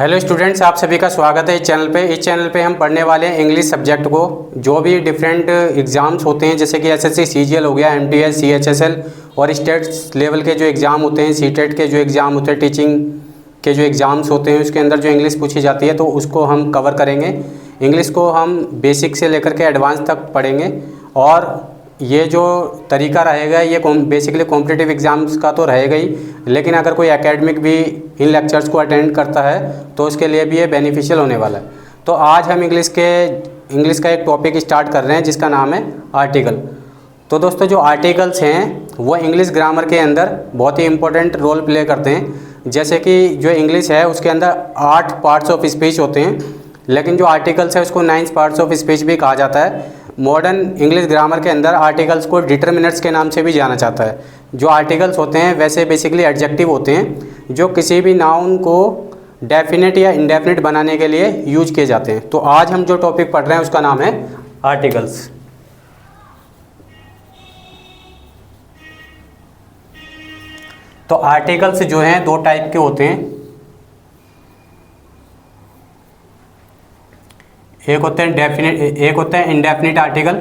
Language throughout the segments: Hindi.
हेलो स्टूडेंट्स, आप सभी का स्वागत है इस चैनल पे। इस चैनल पे हम पढ़ने वाले हैं इंग्लिश सब्जेक्ट को। जो भी डिफरेंट एग्ज़ाम्स होते हैं जैसे कि एसएससी सीजीएल हो गया, एमटीएस, सीएचएसएल और स्टेट लेवल के जो एग्ज़ाम होते हैं, सीटेट के जो एग्ज़ाम होते हैं, टीचिंग के जो एग्ज़ाम्स होते हैं, उसके अंदर जो इंग्लिश पूछी जाती है तो उसको हम कवर करेंगे। इंग्लिश को हम बेसिक से लेकर के एडवांस तक पढ़ेंगे और ये जो तरीका रहेगा ये बेसिकली कॉम्पिटिटिव एग्ज़ाम्स का तो रहेगा ही, लेकिन अगर कोई एकेडमिक भी इन लेक्चर्स को अटेंड करता है तो उसके लिए भी ये बेनिफिशियल होने वाला है। तो आज हम इंग्लिश का एक टॉपिक स्टार्ट कर रहे हैं जिसका नाम है आर्टिकल। तो दोस्तों, जो आर्टिकल्स हैं वो इंग्लिश ग्रामर के अंदर बहुत ही इंपॉर्टेंट रोल प्ले करते हैं। जैसे कि जो इंग्लिश है उसके अंदर 8 पार्ट्स ऑफ स्पीच होते हैं, लेकिन जो आर्टिकल्स है उसको 9 पार्ट्स ऑफ स्पीच भी कहा जाता है। मॉडर्न इंग्लिश ग्रामर के अंदर आर्टिकल्स को डिटर्मिनर्स के नाम से भी जाना जाता है। जो आर्टिकल्स होते हैं वैसे बेसिकली एडजेक्टिव होते हैं जो किसी भी नाउन को डेफिनेट या इंडेफिनेट बनाने के लिए यूज किए जाते हैं। तो आज हम जो टॉपिक पढ़ रहे हैं उसका नाम है आर्टिकल्स। तो आर्टिकल्स जो हैं 2 टाइप के होते हैं। एक होते हैं डेफिनेट, एक होता है इंडेफिनिट आर्टिकल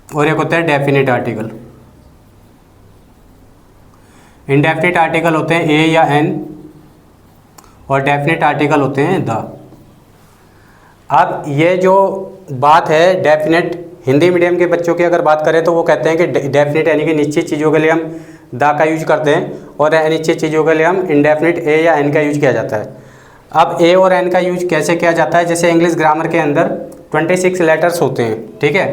और एक होता है डेफिनेट आर्टिकल। इंडेफिनिट आर्टिकल होते हैं ए या एन और डेफिनेट आर्टिकल होते हैं द। अब ये जो बात है डेफिनेट, हिंदी मीडियम के बच्चों की अगर बात करें तो वो कहते हैं कि डेफिनेट यानी कि निश्चित चीज़ों के लिए हम द का यूज करते हैं और अनिश्चित चीज़ों के लिए हम इंडेफिनिट ए या एन का यूज किया जाता है। अब ए और एन का यूज कैसे किया जाता है? जैसे इंग्लिश ग्रामर के अंदर 26 लेटर्स होते हैं, ठीक है।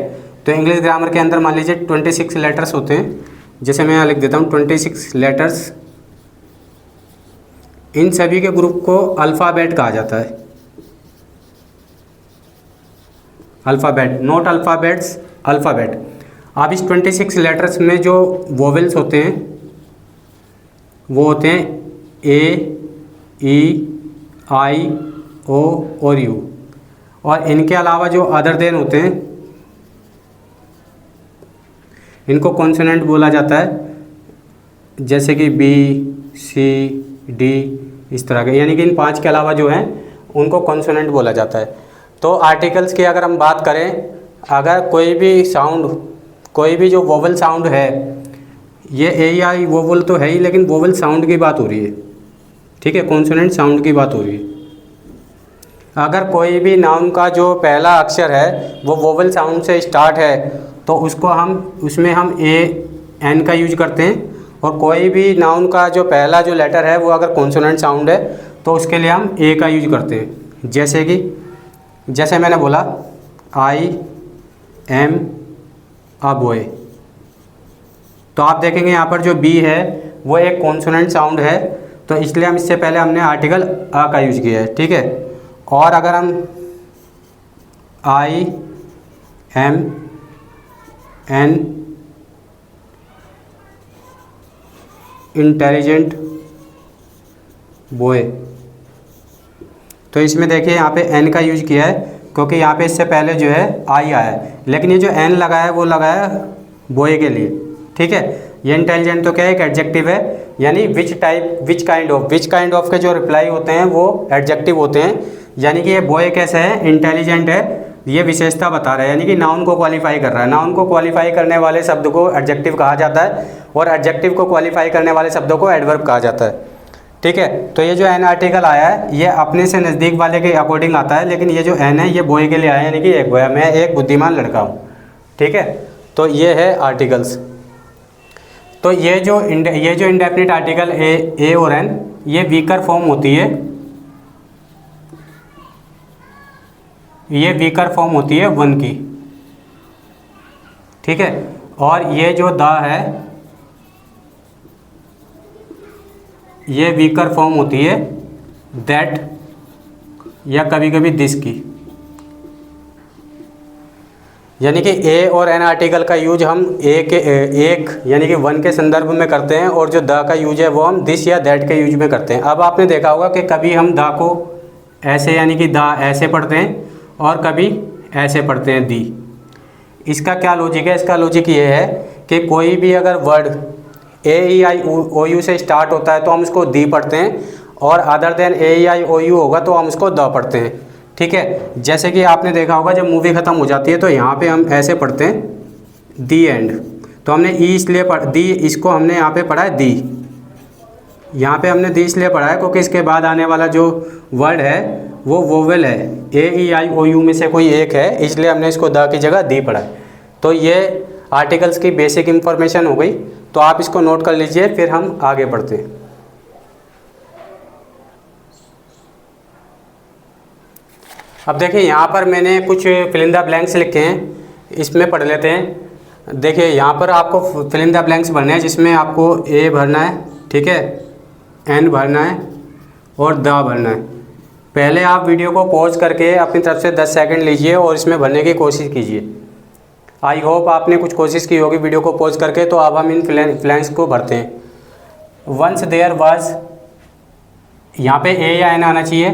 तो इंग्लिश ग्रामर के अंदर मान लीजिए 26 लेटर्स होते हैं। जैसे मैं यहाँ लिख देता हूँ 26 लेटर्स। इन सभी के ग्रुप को अल्फ़ाबेट कहा जाता है। Alphabet, not alphabets, alphabet. अब इस 26 लेटर्स में जो वोवेल्स होते हैं वो होते हैं ए, ई, आई, ओ और यू। और इनके अलावा जो अदर देन होते हैं इनको कॉन्सोनेंट बोला जाता है, जैसे कि बी, सी, डी, इस तरह के। यानी कि इन 5 के अलावा जो हैं उनको कॉन्सोनेंट बोला जाता है। तो आर्टिकल्स की अगर हम बात करें, अगर कोई भी साउंड, कोई भी जो वोवल साउंड है, ये ए या आई वोवल तो है ही, लेकिन वोवल साउंड की बात हो रही है, ठीक है, कॉन्सोनेंट साउंड की बात हो रही है। अगर कोई भी नाउन का जो पहला अक्षर है वो वोवल साउंड से स्टार्ट है तो उसमें हम ए, एन का यूज करते हैं। और कोई भी नाउन का जो पहला जो लेटर है वो अगर कॉन्सोनेंट साउंड है तो उसके लिए हम ए का यूज करते हैं। जैसे मैंने बोला आई एम अ बॉय, तो आप देखेंगे यहाँ पर जो बी है वो एक कॉन्सोनेंट साउंड है, तो इसलिए हम इससे पहले हमने आर्टिकल अ का यूज किया है, ठीक है। और अगर हम I am an intelligent boy, तो इसमें देखिए यहाँ पे एन का यूज किया है क्योंकि यहाँ पे इससे पहले जो है आई आया है, लेकिन ये जो एन लगाया है वो लगाया बॉय के लिए, ठीक है। ये इंटेलिजेंट तो क्या है, एक एडजेक्टिव है, यानी which type, which kind of के जो रिप्लाई होते हैं वो एडजेक्टिव होते हैं। यानी कि ये बॉय कैसा है, इंटेलिजेंट है, ये विशेषता बता रहा है, यानी कि नाउन को क्वालिफाई कर रहा है। नाउन को क्वालिफाई करने वाले शब्द को एडजेक्टिव कहा जाता है और एडजेक्टिव को क्वालिफाई करने वाले शब्दों को एडवर्ब कहा जाता है, ठीक है। तो ये जो एन आर्टिकल आया है ये अपने से नज़दीक वाले के अकॉर्डिंग आता है, लेकिन ये जो एन है ये बॉय के लिए आया है, यानी कि एक बॉय, मैं एक बुद्धिमान लड़का हूँ, ठीक है। तो ये है आर्टिकल्स। तो ये जो इंडेफिनिट आर्टिकल ए और एन, ये वीकर फॉर्म होती है, ये वीकर फॉर्म होती है वन की, ठीक है। और ये जो द है ये वीकर फॉर्म होती है दैट या कभी कभी दिस की। यानी कि ए और एन आर्टिकल का यूज हम एक यानी कि वन के संदर्भ में करते हैं और जो द का यूज है वो हम दिस या दैट के यूज में करते हैं। अब आपने देखा होगा कि कभी हम द को ऐसे यानी कि द ऐसे पढ़ते हैं और कभी ऐसे पढ़ते हैं दी। इसका क्या लॉजिक है? इसका लॉजिक ये है कि कोई भी अगर word A E I O U से स्टार्ट होता है तो हम उसको दी पढ़ते हैं, और other than A E I O U होगा तो हम उसको द पढ़ते हैं। ठीक है, जैसे कि आपने देखा होगा जब मूवी ख़त्म हो जाती है तो यहाँ पे हम ऐसे पढ़ते हैं दी एंड, तो हमने ई इसलिए दी, इसको हमने यहाँ पे पढ़ा है दी, यहाँ पे हमने दी इसलिए पढ़ा है क्योंकि इसके बाद आने वाला जो वर्ड है वो वोवेल है, ए ई आई ओ यू में से कोई एक है, इसलिए हमने इसको द की जगह दी पढ़ा है। तो ये आर्टिकल्स की बेसिक इंफॉर्मेशन हो गई, तो आप इसको नोट कर लीजिए, फिर हम आगे बढ़ते हैं। अब देखिए यहाँ पर मैंने कुछ फिल इन द ब्लैंक्स लिखे हैं, इसमें पढ़ लेते हैं। देखिए यहाँ पर आपको फिल इन द ब्लैंक्स भरने हैं, जिसमें आपको ए भरना है, ठीक है, एन भरना है और द भरना है। पहले आप वीडियो को पॉज करके अपनी तरफ से 10 सेकंड लीजिए और इसमें भरने की कोशिश कीजिए। आई होप आपने कुछ कोशिश की होगी वीडियो को पॉज करके। तो अब हम इन ब्लैंक्स को भरते हैं। वंस देयर वाज, यहाँ पे ए या एन आना चाहिए,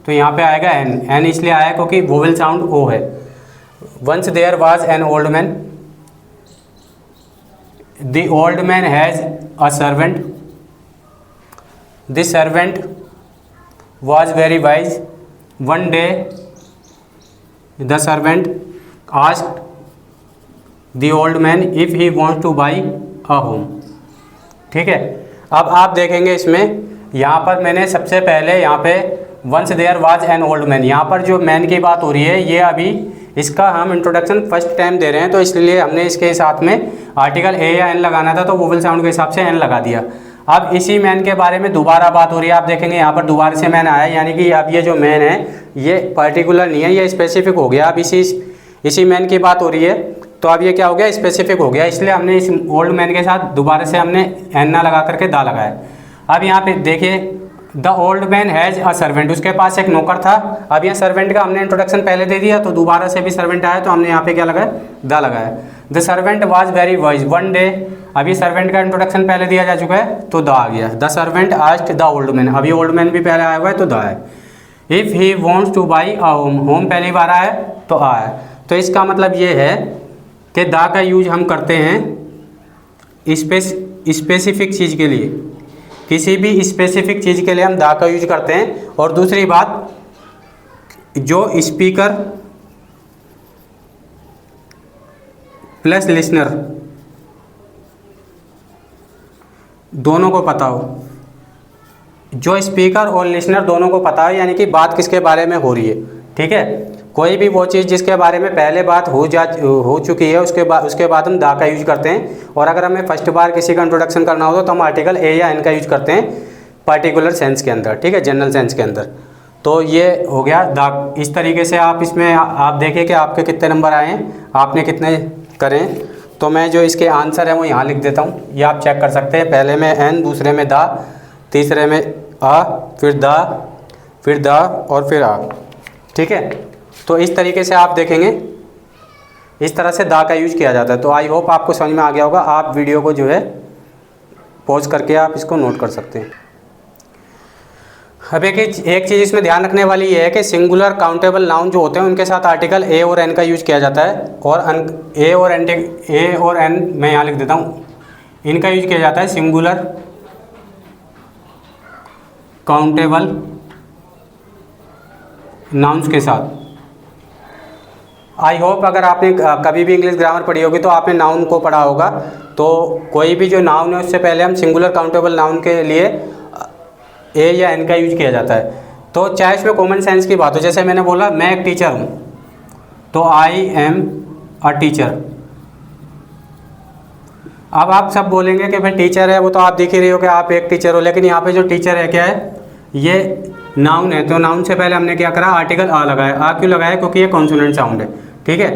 तो यहाँ पे आएगा एन, एन इसलिए आया क्योंकि वोवेल साउंड ओ है। Once there was an old man, the old man has a servant, the servant was very wise. One day the servant asked the old man if he wants to buy a home. ठीक है, अब आप देखेंगे इसमें यहाँ पर मैंने सबसे पहले यहाँ पे once there was an old man, यहाँ पर जो मैन की बात हो रही है ये अभी इसका हम इंट्रोडक्शन फर्स्ट टाइम दे रहे हैं, तो इसलिए हमने इसके साथ में आर्टिकल ए या एन लगाना था, तो वोवेल साउंड के हिसाब से एन लगा दिया। अब इसी मैन के बारे में दोबारा बात हो रही है, आप देखेंगे यहाँ पर दोबारा से मैन आया है, यानी कि अब ये जो मैन है ये पर्टिकुलर नहीं है, ये स्पेसिफिक हो गया। अब इसी मैन की बात हो रही है, तो अब ये क्या हो गया, स्पेसिफिक हो गया, इसलिए हमने इस ओल्ड मैन के साथ दोबारा से हमने एन ना लगा करके दा लगाया। अब यहाँ पे देखिए the old man has a servant, उसके पास एक नौकर था। अब यहाँ सर्वेंट का हमने इंट्रोडक्शन पहले दे दिया, तो दोबारा से भी सर्वेंट आया, तो हमने यहाँ पे क्या लगाया, द लगाया। The servant was very wise one day, अभी सर्वेंट का इंट्रोडक्शन पहले दिया जा चुका है, तो द आ गया। The servant asked the old man, अभी ओल्ड मैन भी पहले आया हुआ है, तो द है। If he wants two by a home, home पहली बार आया तो आ है, तो इसका मतलब ये है कि द का यूज हम करते हैं स्पेसिफिक चीज़ के लिए, किसी भी स्पेसिफिक चीज़ के लिए हम द का यूज करते हैं। और दूसरी बात, जो स्पीकर प्लस लिसनर दोनों को पता हो, जो स्पीकर और लिसनर दोनों को पता हो, यानी कि बात किसके बारे में हो रही है। ठीक है, कोई भी वो चीज़ जिसके बारे में पहले बात हो चुकी है, उसके बाद हम दा का यूज करते हैं। और अगर हमें फर्स्ट बार किसी का इंट्रोडक्शन करना हो तो हम आर्टिकल ए या एन का यूज करते हैं पर्टिकुलर सेंस के अंदर, ठीक है, जनरल सेंस के अंदर। तो ये हो गया दा। इस तरीके से आप इसमें आप देखिए कि आपके कितने नंबर आए हैं, आपने कितने करें। तो मैं जो इसके आंसर है वो यहाँ लिख देता हूँ, ये आप चेक कर सकते हैं। पहले में एन, दूसरे में दा, तीसरे में आ, फिर दा, फिर दा और फिर आ। ठीक है, तो इस तरीके से आप देखेंगे, इस तरह से दा का यूज किया जाता है। तो आई होप आपको समझ में आ गया होगा। आप वीडियो को जो है पॉज करके आप इसको नोट कर सकते हैं। अब एक चीज़ इसमें ध्यान रखने वाली ये है कि सिंगुलर काउंटेबल नाउन जो होते हैं उनके साथ आर्टिकल ए और एन का यूज किया जाता है। और ए और एन मैं यहाँ लिख देता हूँ, इनका यूज किया जाता है सिंगुलर काउंटेबल नाउन्स के साथ। आई होप अगर आपने कभी भी इंग्लिश ग्रामर पढ़ी होगी तो आपने नाउन को पढ़ा होगा। तो कोई भी जो नाउन है उससे पहले हम सिंगुलर काउंटेबल नाउन के लिए ए या एन का यूज किया जाता है। तो चाहे इसमें कॉमन सेंस की बात हो, जैसे मैंने बोला मैं एक टीचर हूँ, तो आई एम अ टीचर। अब आप सब बोलेंगे कि भाई टीचर है, वो तो आप देख ही रहे हो कि आप एक टीचर हो, लेकिन यहाँ पे जो टीचर है क्या है, ये नाउन है। तो नाउन से पहले हमने क्या करा, आर्टिकल आ लगाया। आ क्यों लगाया, क्योंकि ये कॉन्सोनेंट साउंड है। ठीक है,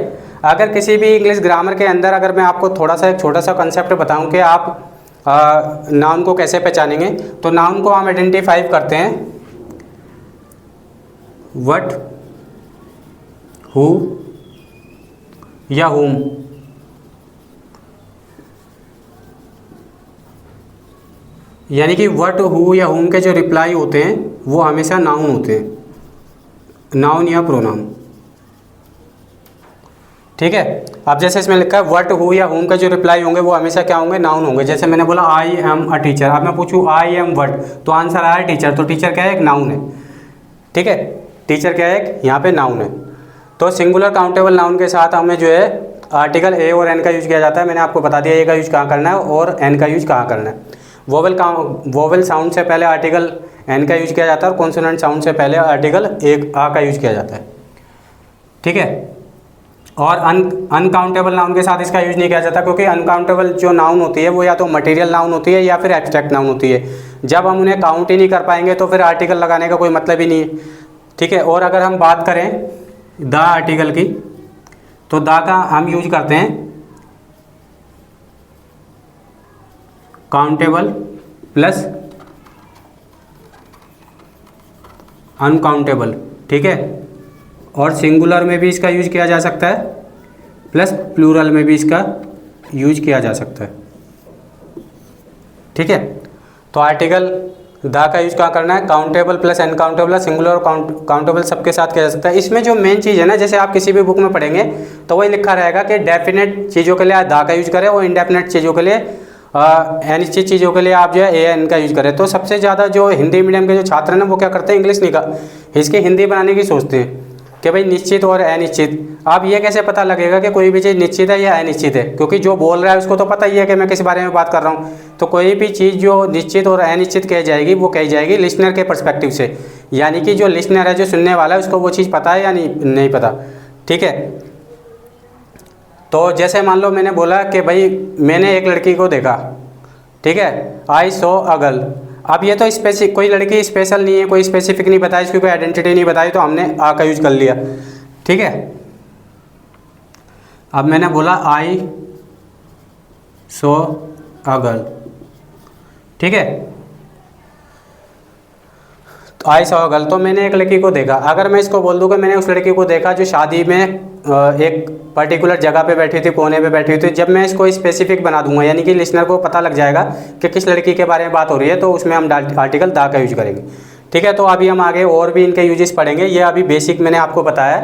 अगर किसी भी इंग्लिश ग्रामर के अंदर अगर मैं आपको थोड़ा सा एक छोटा सा कंसेप्ट बताऊं कि आप नाउन को कैसे पहचानेंगे, तो नाउन को हम आइडेंटिफाई करते हैं व्हाट, हु या हुम। यानी कि व्हाट, हु या हुम के जो रिप्लाई होते हैं वो हमेशा नाउन होते हैं, नाउन या प्रोनाउन। ठीक है। अब जैसे इसमें लिखा है व्हाट, हु या हुम का जो रिप्लाई होंगे वो हमेशा क्या होंगे, नाउन होंगे। जैसे मैंने बोला आई एम अ टीचर, अब मैं पूछूँ आई एम व्हाट, तो आंसर आया टीचर, तो टीचर क्या है, एक नाउन है। ठीक है, टीचर क्या है, एक यहाँ पे नाउन है। तो सिंगुलर काउंटेबल नाउन के साथ हमें जो है आर्टिकल ए और एन का यूज किया जाता है। मैंने आपको बता दिया ए का यूज कहाँ करना है और एन का यूज कहाँ करना है। वोवेल साउंड से पहले आर्टिकल एन का यूज किया जाता है और कॉन्सोनेंट साउंड से पहले आर्टिकल एक आ का यूज किया जाता है। ठीक है, और अनकाउंटेबल नाउन के साथ इसका यूज नहीं किया जाता, क्योंकि अनकाउंटेबल जो नाउन होती है वो या तो मटेरियल नाउन होती है या फिर एब्स्ट्रैक्ट नाउन होती है। जब हम उन्हें काउंट ही नहीं कर पाएंगे तो फिर आर्टिकल लगाने का कोई मतलब ही नहीं है। ठीक है, और अगर हम बात करें द आर्टिकल की, तो द का हम यूज करते हैं काउंटेबल प्लस अनकाउंटेबल। ठीक है, और सिंगुलर में भी इसका यूज किया जा सकता है प्लस प्लूरल में भी इसका यूज किया जा सकता है। ठीक है, तो आर्टिकल द का यूज कहाँ करना है, काउंटेबल प्लस अनकाउंटेबल, सिंगुलर और काउंटेबल सबके साथ किया जा सकता है। इसमें जो मेन चीज़ है ना, जैसे आप किसी भी बुक में पढ़ेंगे तो वही लिखा रहेगा कि डेफिनेट चीज़ों के लिए द का यूज करें और इंडेफिनेट चीज़ों के लिए अनिश्चित चीज़ों के लिए आप जो है ए एन का यूज करें। तो सबसे ज़्यादा जो हिंदी मीडियम के जो छात्र हैं ना, वो क्या करते हैं, इंग्लिश इसकी हिंदी बनाने की सोचते हैं कि भाई निश्चित और अनिश्चित। अब ये कैसे पता लगेगा कि कोई भी चीज़ निश्चित है या अनिश्चित है, क्योंकि जो बोल रहा है उसको तो पता ही है कि मैं किस बारे में बात कर रहा हूँ। तो कोई भी चीज़ जो निश्चित और अनिश्चित कही जाएगी वो कही जाएगी लिसनर के पर्सपेक्टिव से, यानी कि जो लिसनर है, जो सुनने वाला है, उसको वो चीज़ पता है या नहीं पता। ठीक है, तो जैसे मान लो मैंने बोला कि भाई मैंने एक लड़की को देखा, ठीक है, आई सो अ गर्ल। अब ये तो स्पेसिफिक, कोई लड़की स्पेशल नहीं है, कोई स्पेसिफिक नहीं बताई, इसकी कोई आइडेंटिटी नहीं बताई, तो हमने आ का यूज कर लिया। ठीक है, अब मैंने बोला आई सो अ गर्ल। ठीक है, तो आई सो अ गर्ल, तो मैंने एक लड़की को देखा। अगर मैं इसको बोल दूँ कि मैंने उस लड़की को देखा जो शादी में एक पर्टिकुलर जगह पे बैठी थी, कोने पे बैठी हुई थी, जब मैं इसको स्पेसिफिक बना दूंगा, यानी कि लिसनर को पता लग जाएगा कि किस लड़की के बारे में बात हो रही है, तो उसमें हम आर्टिकल दा का यूज करेंगे। ठीक है, तो अभी हम आगे और भी इनके यूजेस पढ़ेंगे। ये अभी बेसिक मैंने आपको बताया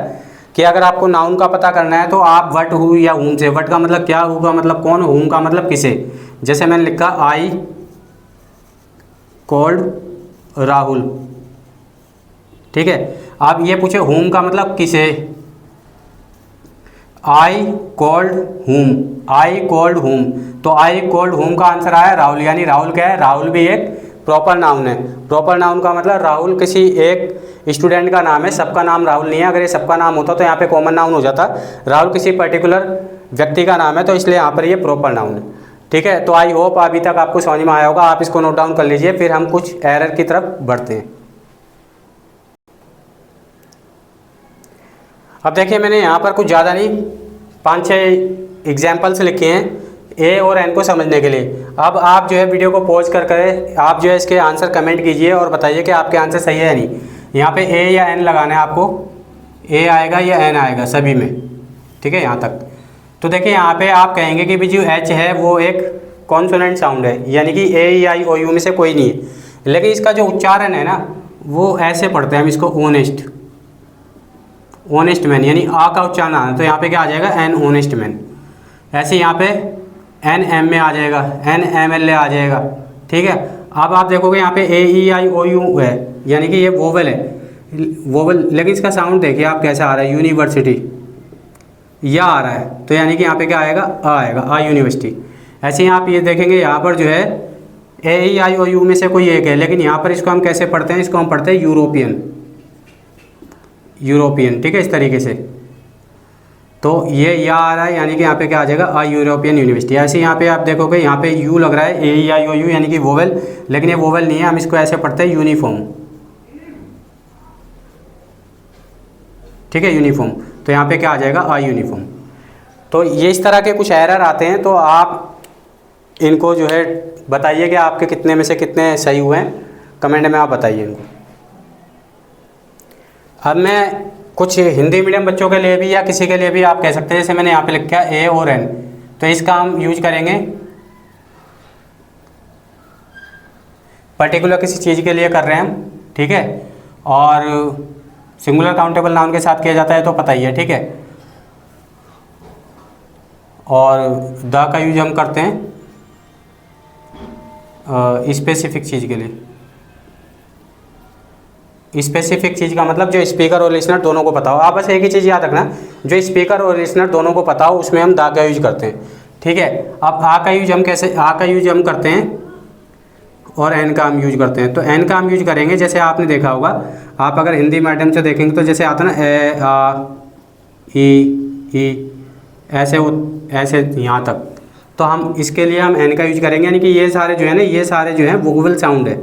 कि अगर आपको नाउन का पता करना है तो आप वट, हु या हुम से, वट का मतलब क्या, हु का मतलब कौन, हुम का मतलब किसे। जैसे मैंने लिखा आई कॉल्ड राहुल। ठीक है, आप ये पूछे हुम का मतलब किसे, आई कॉल्ड हुम, आई कॉल्ड हुम, तो आई कॉल्ड हुम का आंसर आया राहुल, यानी राहुल क्या है, राहुल भी एक प्रॉपर नाउन है। प्रॉपर नाउन का मतलब राहुल किसी एक स्टूडेंट का नाम है, सबका नाम राहुल नहीं है। अगर ये सबका नाम होता तो यहाँ पे कॉमन नाउन हो जाता। राहुल किसी पर्टिकुलर व्यक्ति का नाम है, तो इसलिए यहाँ पर ये प्रॉपर नाउन है। ठीक है, तो आई होप अभी तक आपको समझ में आया होगा। आप इसको नोट डाउन कर लीजिए, फिर हम कुछ एरर की तरफ बढ़ते हैं। अब देखिए, मैंने यहाँ पर कुछ ज़्यादा नहीं, 5-6 एग्जाम्पल्स लिखे हैं ए और एन को समझने के लिए। अब आप जो है वीडियो को पॉज कर आप जो है इसके आंसर कमेंट कीजिए और बताइए कि आपके आंसर सही है या नहीं। यहाँ पे ए या एन लगाना है आपको, ए आएगा या एन आएगा सभी में। ठीक है, यहाँ तक। तो देखिए यहाँ पे आप कहेंगे कि भी जो एच है वो एक कॉन्सोनेंट साउंड है, यानी कि ए आई ओ यू में से कोई नहीं है, लेकिन इसका जो उच्चारण है ना वो ऐसे पढ़ते हैं हम इसको, ऑनेस्ट, ऑनेस्ट मैन, यानी आ का उच्चारण आना, तो यहाँ पे क्या आ जाएगा, एन ऑनेस्ट मैन। ऐसे यहाँ पे एन एम में आ जाएगा, एन एम एल ए आ जाएगा। ठीक है, अब आप देखोगे यहाँ पे ए ई आई ओ यू है, यानी कि ये वोवेल है, वोवेल, लेकिन इसका साउंड देखिए आप कैसा आ रहा है, यूनिवर्सिटी, या आ रहा है, तो यानी कि यहाँ पे क्या आएगा, आ आएगा, आ यूनिवर्सिटी। ऐसे ही आप ये देखेंगे यहाँ पर जो है ए ई आई ओ यू में से कोई एक है, लेकिन यहाँ पर इसको हम कैसे पढ़ते हैं, इसको हम पढ़ते हैं यूरोपियन, यूरोपियन। ठीक है, इस तरीके से, तो ये या आ रहा है, यानी कि यहाँ पे क्या आ जाएगा, आ यूरोपियन यूनिवर्सिटी। ऐसे यहाँ पे आप देखोगे यहाँ पे यू लग रहा है, ए ई आई ओ यू, यानी कि वोवेल, लेकिन ये वोवेल नहीं है, हम इसको ऐसे पढ़ते हैं यूनिफॉर्म। ठीक है, यूनिफॉर्म, तो यहाँ पे क्या आ जाएगा, आ यूनिफॉर्म। तो ये इस तरह के कुछ एरर आते हैं, तो आप इनको जो है बताइए कि आपके कितने में से कितने सही हुए हैं, कमेंट में आप बताइए इनको। अब मैं कुछ हिंदी मीडियम बच्चों के लिए भी या किसी के लिए भी आप कह सकते हैं, जैसे मैंने यहाँ पे लिखा है ए और एन, तो इसका हम यूज करेंगे पर्टिकुलर किसी चीज़ के लिए कर रहे हैं हम। ठीक है, और सिंगुलर काउंटेबल नाउन के साथ किया जाता है तो पता ही है। ठीक है, और द का यूज हम करते हैं स्पेसिफिक चीज़ के लिए। स्पेसिफिक चीज़ का मतलब जो स्पीकर और लिसनर दोनों को पता हो। आप बस एक ही चीज़ याद रखना, जो स्पीकर और लिसनर दोनों को पता हो उसमें हम द का यूज करते हैं। ठीक है। अब आ का यूज हम कैसे, आ का यूज हम करते हैं और एन का हम यूज करते हैं। तो एन का हम यूज करेंगे, जैसे आपने देखा होगा, आप अगर हिंदी माध्यम से देखेंगे तो जैसे आता ना ए आ ई ऐसे ऐसे यहाँ तक, तो हम इसके लिए हम एन का यूज करेंगे। यानी कि ये सारे जो है ना, ये सारे जो है वोवल साउंड है।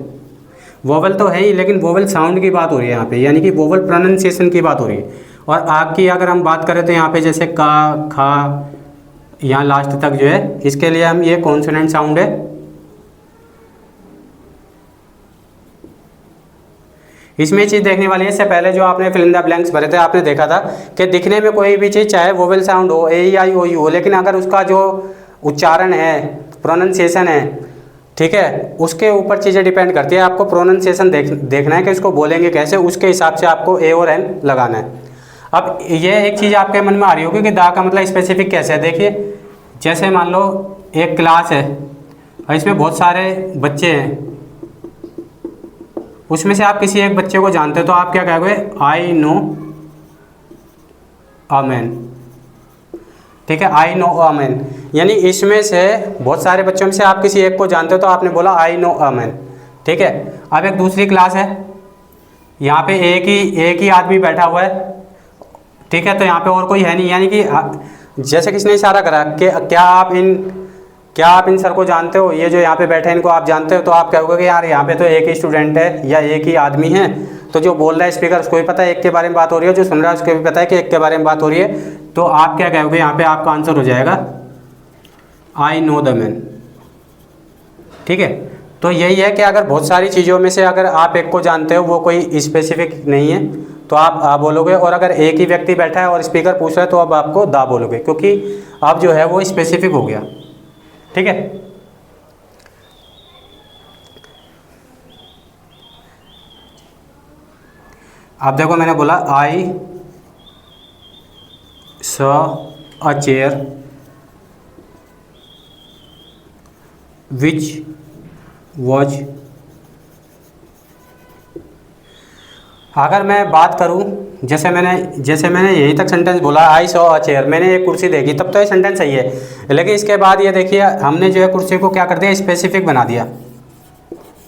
वोवल तो है ही, लेकिन वोवल साउंड की बात हो रही है यहाँ पे, यानी कि वोवल प्रोनाउंसिएशन की बात हो रही है। और आग की अगर हम बात करें तो यहाँ पे जैसे का, खा, यहाँ लास्ट तक जो है, इसके लिए हम ये कॉन्सोनेंट साउंड है। इसमें चीज़ देखने वाली है, इससे पहले जो आपने फिल इन द ब्लैंक्स भरे थे आपने देखा था कि दिखने में कोई भी चीज़ चाहे वोवल साउंड हो, ए आई ओ यू हो, लेकिन अगर उसका जो उच्चारण है, प्रोनाउंसिएशन है, ठीक है, उसके ऊपर चीज़ें डिपेंड करती है। आपको प्रोनाउंसिएशन देखना है कि उसको बोलेंगे कैसे, उसके हिसाब से आपको ए और एन लगाना है। अब ये एक चीज़ आपके मन में आ रही होगी कि दा का मतलब स्पेसिफिक कैसे है। देखिए, जैसे मान लो एक क्लास है और इसमें बहुत सारे बच्चे हैं, उसमें से आप किसी एक बच्चे को जानते हो तो आप क्या कहोगे, आई नो अ मैन। ठीक है, आई नो अ मैन, यानी इसमें से बहुत सारे बच्चों में से आप किसी एक को जानते हो तो आपने बोला आई नो अ मैन। ठीक है। अब एक दूसरी क्लास है, यहाँ पे एक ही आदमी बैठा हुआ है। ठीक है, तो यहाँ पे और कोई है नहीं, यानी कि जैसे किसने इशारा करा कि क्या आप इन सर को जानते हो, ये जो यहाँ पे बैठे हैं इनको आप जानते हो, तो आप कहोगे कि यार यहाँ पे तो एक ही स्टूडेंट है या एक ही आदमी है। तो जो बोल रहा है स्पीकर उसको भी पता है एक के बारे में बात हो रही है, जो सुन रहा है उसको भी पता है कि एक के बारे में बात हो रही है। तो आप क्या कहोगे, यहाँ पे आपका आंसर हो जाएगा आई नो द मैन। ठीक है, तो यही है कि अगर बहुत सारी चीज़ों में से अगर आप एक को जानते हो, वो कोई स्पेसिफिक नहीं है, तो आप आ बोलोगे। और अगर एक ही व्यक्ति बैठा है और स्पीकर पूछ रहा है तो अब आपको दा बोलोगे, क्योंकि अब जो है वो स्पेसिफिक हो गया। ठीक है। अब देखो, मैंने बोला I saw a chair which was, अगर मैं बात करूं, जैसे मैंने यहीं तक सेंटेंस बोला आई सॉ अ चेयर, मैंने एक कुर्सी देखी, तब तो ये सेंटेंस सही है। लेकिन इसके बाद ये देखिए, हमने जो है कुर्सी को क्या कर दिया, स्पेसिफिक बना दिया।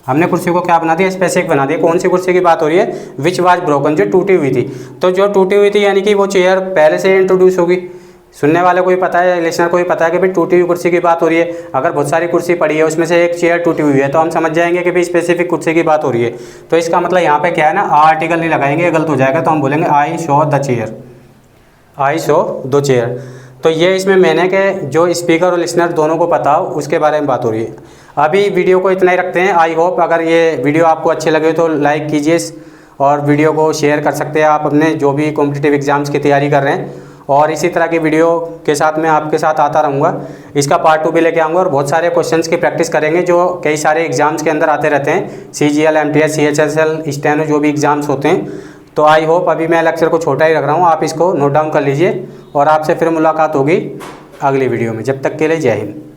हमने कुर्सी को क्या बना दिया, स्पेसिफिक बना दिया। कौन सी कुर्सी की बात हो रही है, विच वाज ब्रोकन, जो टूटी हुई थी। तो जो टूटी हुई थी यानी कि वो चेयर पहले से इंट्रोड्यूस होगी, सुनने वाले को भी पता है, लिसनर को भी पता है कि भाई टूटी हुई कुर्सी की बात हो रही है। अगर बहुत सारी कुर्सी पड़ी है उसमें से एक चेयर टूटी हुई है तो हम समझ जाएंगे कि भाई स्पेसिफिक कुर्सी की बात हो रही है। तो इसका मतलब यहाँ पे क्या है ना, आर्टिकल नहीं लगाएंगे, गलत हो जाएगा। तो हम बोलेंगे I saw the chair, I saw the chair. तो ये इसमें मैंने के जो स्पीकर और लिसनर दोनों को पता हो उसके बारे में बात हो रही है। अभी वीडियो को इतना ही रखते हैं। आई होप अगर ये वीडियो आपको अच्छे लगे तो लाइक कीजिए और वीडियो को शेयर कर सकते हैं आप अपने जो भी कॉम्पिटिटिव एग्जाम्स की तैयारी कर रहे हैं। और इसी तरह की वीडियो के साथ मैं आपके साथ आता रहूँगा। इसका पार्ट 2 भी लेके आऊँगा और बहुत सारे क्वेश्चंस की प्रैक्टिस करेंगे जो कई सारे एग्जाम्स के अंदर आते रहते हैं, CGL, MTS, CHSL, स्टेनो, जो भी एग्जाम्स होते हैं। तो आई होप अभी मैं लेक्चर को छोटा ही रख रहा हूँ, आप इसको नोट डाउन कर लीजिए और आपसे फिर मुलाकात होगी अगली वीडियो में। जब तक के लिए जय हिंद।